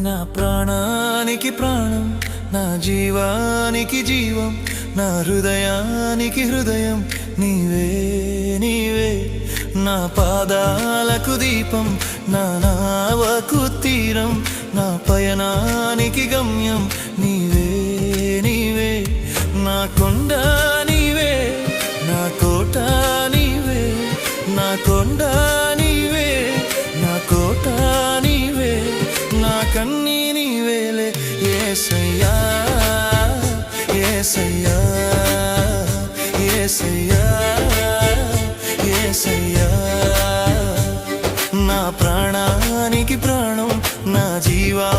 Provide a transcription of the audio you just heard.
నా ప్రాణానికి ప్రాణం, నా జీవానికి జీవం, నా హృదయానికి హృదయం నీవే నీవే. నా పాదాలకు దీపం, నా నావకు తీరం, నా పయనానికి గమ్యం నీవే నీవే. నా కొండ నీవే, నా కోట నీవే, నా కొండ నీవే, నా కోట నీవే, నా కన్నీ నీవేలే యేసయ్యా యేసయ్యా యేసయ్యా యేసయ్యా. నా ప్రాణానికి ప్రాణం, నా జీవా